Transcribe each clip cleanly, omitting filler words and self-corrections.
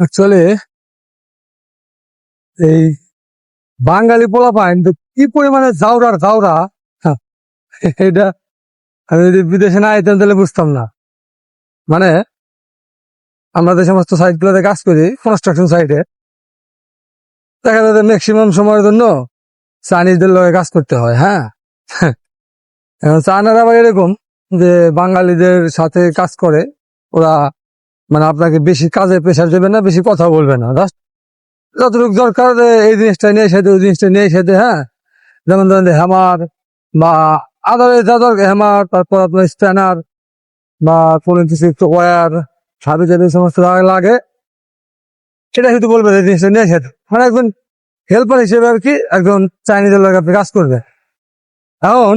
Actually এই বাঙালি পোলাপাইন তো কি পরিমাণে জাউরার জাউরা, হ্যাঁ, এটা আমি যদি বিদেশে না আইতাম তাহলে বুঝতাম না। মানে আমরা যে সমস্ত সাইট গুলোতে কাজ করি, কনস্ট্রাকশন সাইটে, দেখা যায় ম্যাক্সিমাম সময়ের জন্য চাইনিজদের লগে কাজ করতে হয়। হ্যাঁ, এখন চায়নারা আবার এরকম যে বাঙালিদের সাথে কাজ করে ওরা, মানে আপনাকে বেশি কাজে প্রেশার দেবে না, বেশি কথা বলবে না, জাস্ট যতটুকু দরকার যে এই জিনিসটা নিয়ে সাথে ওই জিনিসটা নিয়ে সাথে। হ্যাঁ, যেমন ধরেন হ্যামার বা আদারে যা দরকার, হ্যামার, তারপর আপনার স্প্যানার বা কোনো কিছু একটু ওয়্যার, সাথে যদি সমস্ত লাগে সেটা শুধু বলবে যে জিনিসটা নিয়ে সাথে, মানে একজন হেল্পার হিসেবে আর কি একজন চাইনিজের লোক আপনি কাজ করবে। এখন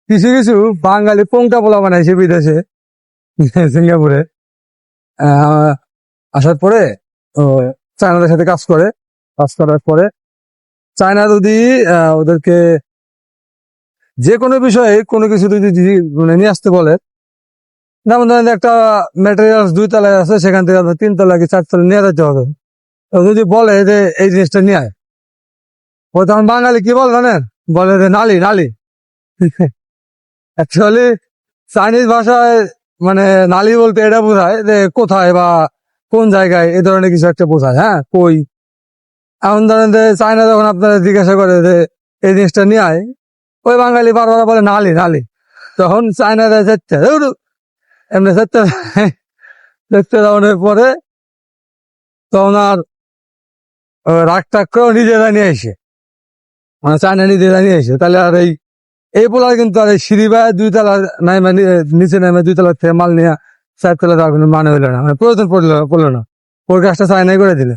কিছু কিছু বাঙালি পোংটা পোলা বানাইছে বিদেশে, সিঙ্গাপুরে আসার পরে ও চায়নাদের সাথে কাজ করে। কাজ করার পরে চায়না যদি ওদেরকে যে কোনো বিষয়ে কোনো কিছু যদি মানে নিয়ে আসতে বলে, যেমন ধরেন একটা ম্যাটেরিয়ালস 2 তলায় আছে, সেখান থেকে আপনার 3 তলা কি 4 তলা নিয়ে যেতে হবে। তো যদি বলে যে এই জিনিসটা নিয়ে আয়, ও তখন বাঙালি কি বল জানেন, বলে যে নালি নালি। অ্যাকচুয়ালি চাইনিজ ভাষায় মানে নালি বলতে এটা বোঝায় যে কোথায় বা কোন জায়গায়, এই ধরনের কিছু একটা বোঝায়। হ্যাঁ, কই। এমন ধরেন যে চায়না যখন আপনারা জিজ্ঞাসা করে যে এই জিনিসটা নিয়ে আয়, ওই বাঙালি বারবার বলে নালি নালি। তখন চায়না যাচ্ছে এমনি যাচ্ছে, দেখতে যাওয়ার পরে তখন আর রাগ টাগ করেও নিজে জানিয়ে আসে, মানে চায়না নিজে জানিয়ে আসে। তাহলে আর এই পোলার কিন্তু আর এই সিঁড়ি বা 2 তলা নাইমা নিচে নামে 2 তলার থেকে মাল নিয়ে 4 তলা যাওয়ার কোনো মানে হইলো না, মানে প্রয়োজন পড়লো না। ওর কাজটা চায়নাই করে দিলে।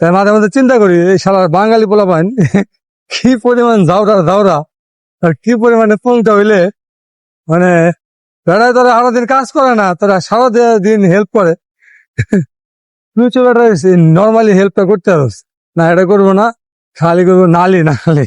তাই মাঝে মাঝে চিন্তা করি এই শালার বাঙালি পোলা পাইন কি পরিমাণ ঝাউরা আর কি পরিমাণে পৌঁছা হইলে, মানে বেড়ায় তারা সারাদিন কাজ করে না, তারা সারাদিন হেল্প করে। ফিউচার নর্মালি হেল্পটা করতে হবে না, এটা করবো না, খালি করবো নালি নালি।